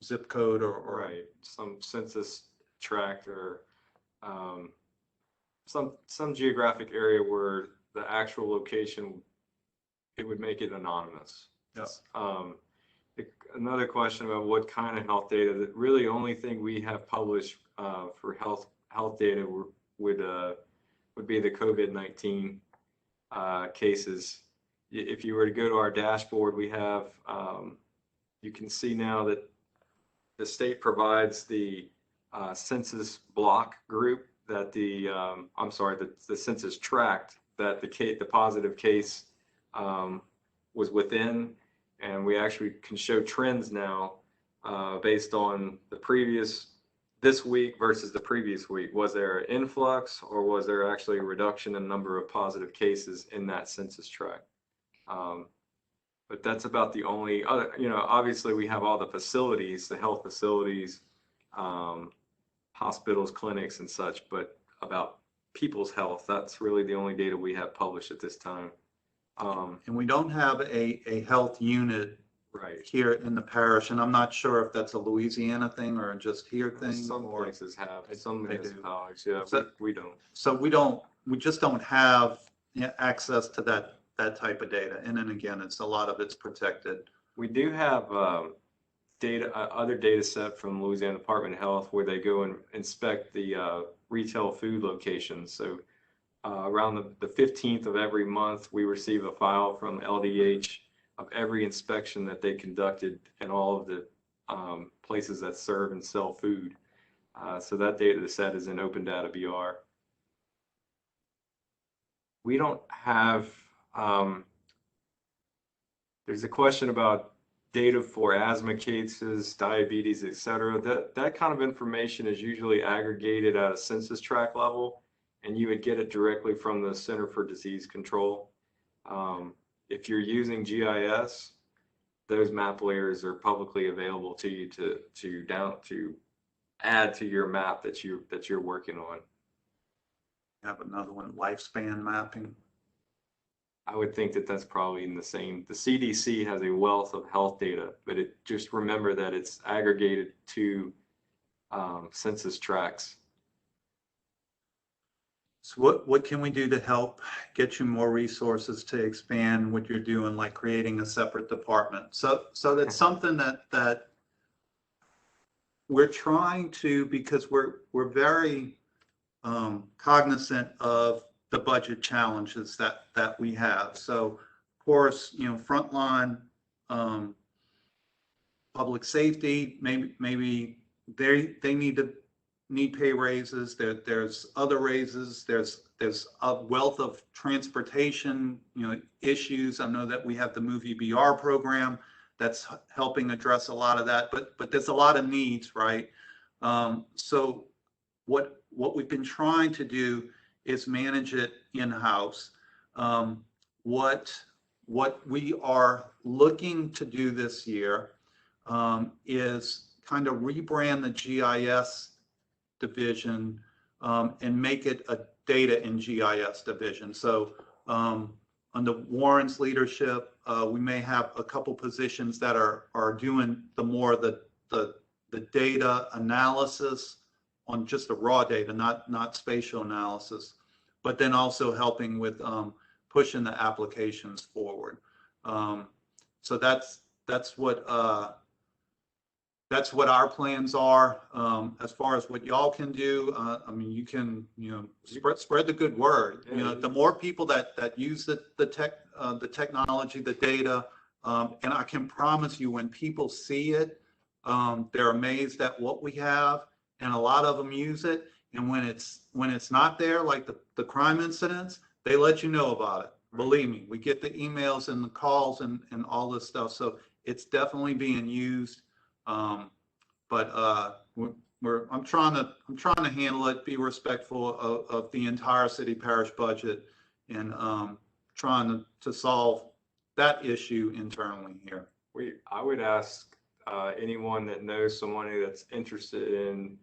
zip code or right, some census tract, or some geographic area where the actual location, it would make it anonymous. Yes. Another question about what kind of health data, that really only thing we have published for health data would be the COVID-19 cases. If you were to go to our dashboard, we have, you can see now that the state provides the census block group that the census tract that the positive case was within, and we actually can show trends now based on this week versus the previous week. Was there an influx, or was there actually a reduction in number of positive cases in that census tract? But that's about the only other, obviously we have all the facilities, the health facilities, hospitals, clinics, and such, but about people's health, that's really the only data we have published at this time. And we don't have a health unit right here in the parish, and I'm not sure if that's a Louisiana thing or just here thing. Some places have, some municipalities, yeah, so, we don't. So we just don't have access to that type of data. And then again, a lot of it's protected. We do have other data set from Louisiana Department of Health where they go and inspect the retail food locations. So around the 15th of every month, we receive a file from LDH of every inspection that they conducted in all of the places that serve and sell food. So that data set is in Open Data BR. We don't have, there's a question about data for asthma cases, diabetes, et cetera. That kind of information is usually aggregated at a census tract level, and you would get it directly from the Center for Disease Control. If you're using GIS, those map layers are publicly available to you to add to your map that you're working on. Have another one, lifespan mapping. I would think that that's probably in the same. The CDC has a wealth of health data, but just remember that it's aggregated to census tracts. So what can we do to help get you more resources to expand what you're doing, like creating a separate department? So that's something that we're trying to, because we're very cognizant of the budget challenges that we have. So of course, frontline public safety, maybe they need pay raises. There's other raises. There's a wealth of transportation, issues. I know that we have the Move EBR program that's helping address a lot of that, but there's a lot of needs, right? So what we've been trying to do is manage it in-house. What we are looking to do this year is kind of rebrand the GIS division and make it a data and GIS division. So under Warren's leadership, we may have a couple positions that are doing the data analysis on just the raw data, not spatial analysis, but then also helping with pushing the applications forward. So that's what our plans are. As far as what y'all can do, I mean, you can spread the good word. The more people that use the technology, the data, and I can promise you, when people see it, they're amazed at what we have, and a lot of them use it. And when it's not there, like the crime incidents, they let you know about it. Believe me, we get the emails and the calls and all this stuff. So it's definitely being used. But I'm trying to handle it, be respectful of the entire city parish budget, and trying to solve that issue internally here. I would ask anyone that knows somebody that's interested in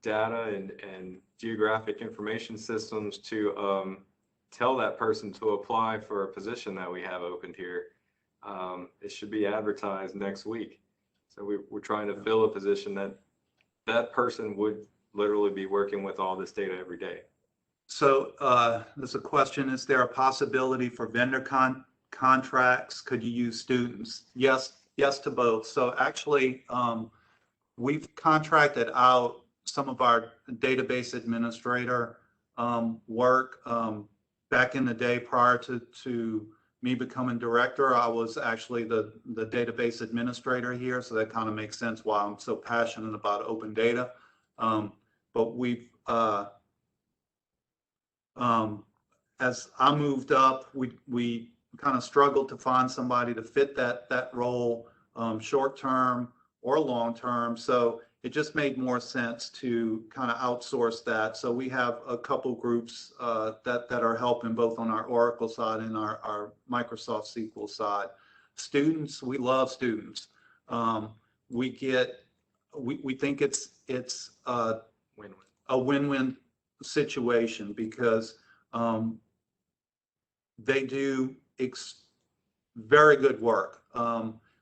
data and geographic information systems to tell that person to apply for a position that we have opened here. It should be advertised next week. So we're trying to fill a position that person would literally be working with all this data every day. So there's a question: is there a possibility for vendor contracts? Could you use students? Yes to both. So actually, we've contracted out some of our database administrator work. Back in the day, prior to me becoming director, I was actually the database administrator here, so that kind of makes sense why I'm so passionate about open data. But we've, as I moved up, we kind of struggled to find somebody to fit that role, short term or long term. So it just made more sense to kind of outsource that. So we have a couple groups that are helping both on our Oracle side and our Microsoft SQL side. Students, we love students. We think it's a win-win situation, because they do very good work.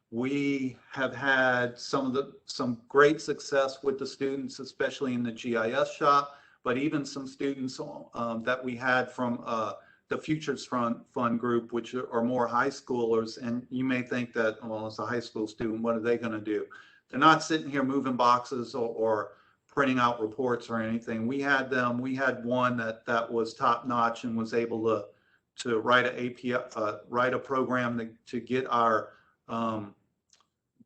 We have had some great success with the students, especially in the GIS shop, but even some students that we had from the Futures Fund group, which are more high schoolers. And you may think that, well, it's a high school student, what are they going to do? They're not sitting here moving boxes or printing out reports or anything. We had one that was top notch and was able to write a program to get our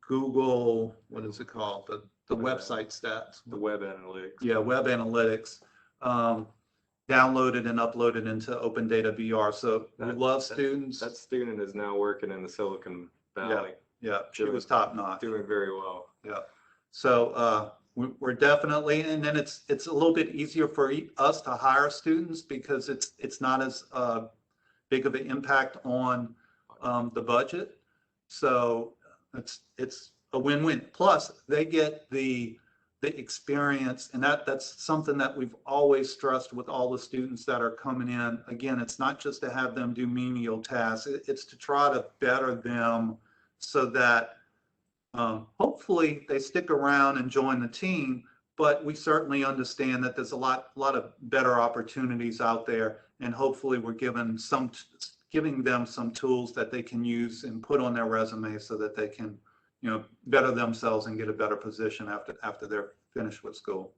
Google, what is it called? The website stats. The web analytics. Yeah, web analytics. Downloaded and uploaded into Open Data VR. So we love students. That student is now working in the Silicon Valley. Yeah, she was top notch. Doing very well. Yeah. So we're definitely, and then it's a little bit easier for us to hire students because it's not as big of an impact on the budget. So it's a win-win. Plus, they get the experience, and that's something that we've always stressed with all the students that are coming in. Again, it's not just to have them do menial tasks, it's to try to better them so that hopefully they stick around and join the team. But we certainly understand that there's a lot of better opportunities out there, and hopefully we're giving them some tools that they can use and put on their resume so that they can, better themselves and get a better position after they're finished with school.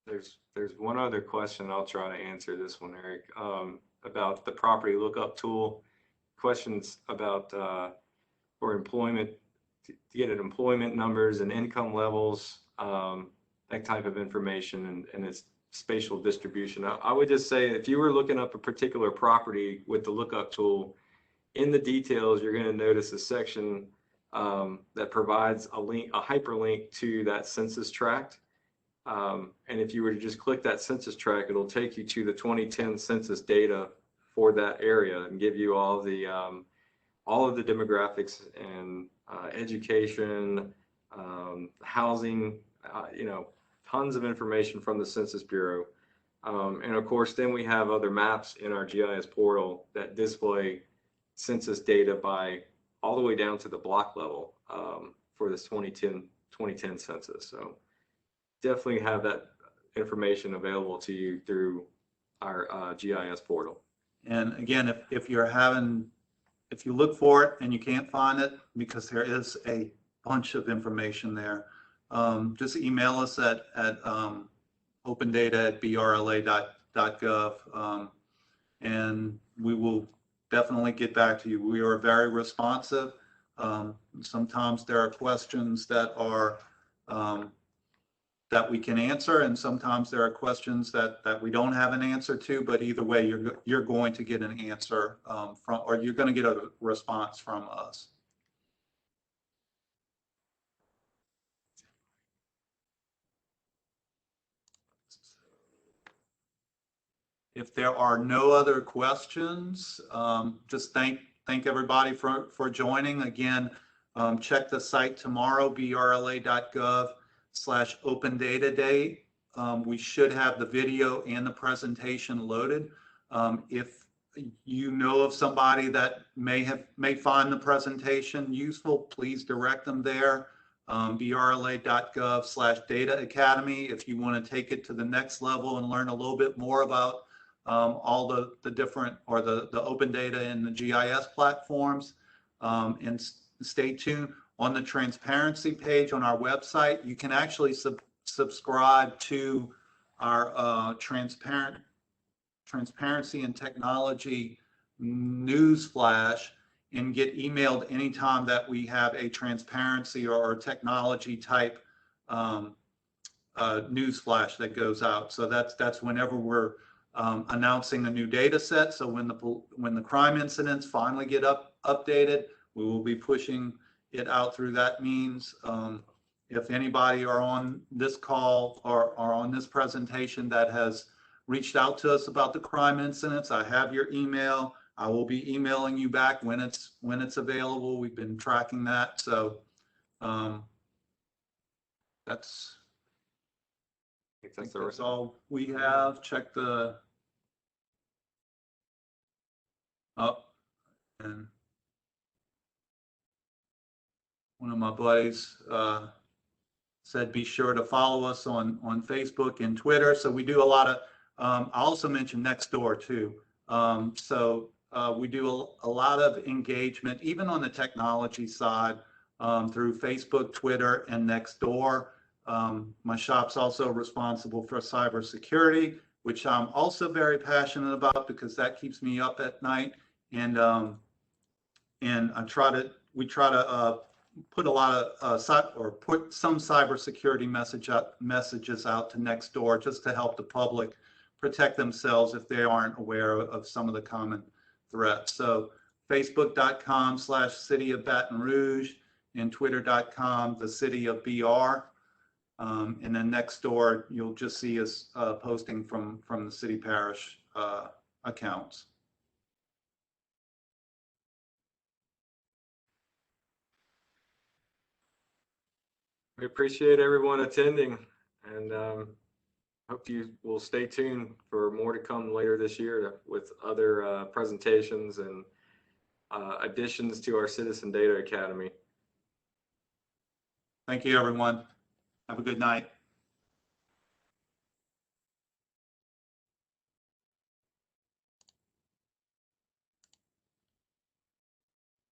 There's one other question. I'll try to answer this one, Eric, about the property lookup tool. Questions about for employment, to get at employment numbers and income levels, that type of information, and its spatial distribution. I would just say if you were looking up a particular property with the lookup tool, in the details, you're going to notice a section that provides a hyperlink to that census tract. And if you were to just click that census tract, it'll take you to the 2010 census data for that area and give you all of the demographics and education, housing, tons of information from the Census Bureau. And of course, then we have other maps in our GIS portal that display census data by all the way down to the block level for this 2010 census. So definitely have that information available to you through our GIS portal. And again, if you look for it and you can't find it, because there is a bunch of information there, just email us at opendata@brla.gov, and we will definitely get back to you. We are very responsive. Sometimes there are questions that we can answer, and sometimes there are questions that we don't have an answer to, but either way, you're going to get an answer or you're going to get a response from us. If there are no other questions, just thank everybody for joining. Again, check the site tomorrow, brla.gov/opendataday. We should have the video and the presentation loaded. If you know of somebody that may find the presentation useful, please direct them there. brla.gov/data academy. If you want to take it to the next level and learn a little bit more about all the different, or the open data and the GIS platforms, and stay tuned. On the transparency page on our website, you can actually subscribe to our transparency and technology news flash and get emailed anytime that we have a transparency or technology type news flash that goes out. So that's whenever we're announcing a new data set. So when the crime incidents finally get updated, we will be pushing it out through that means. If anybody are on this call or on this presentation that has reached out to us about the crime incidents, I have your email. I will be emailing you back when it's available. We've been tracking that. So that's all we have. Check the up, and one of my buddies said be sure to follow us on Facebook and Twitter. So we do a lot of, I also mentioned Nextdoor too. So we do a lot of engagement, even on the technology side, through Facebook, Twitter, and Nextdoor. My shop's also responsible for cybersecurity, which I'm also very passionate about because that keeps me up at night. And we try to put a lot of put some cybersecurity messages out to Nextdoor just to help the public protect themselves if they aren't aware of some of the common threats. So Facebook.com/City of Baton Rouge, and twitter.com, the city of BR. And then next door, you'll just see us posting from the city parish accounts. We appreciate everyone attending, and hope you will stay tuned for more to come later this year with other presentations and additions to our Citizen Data Academy. Thank you, everyone. Have a good night.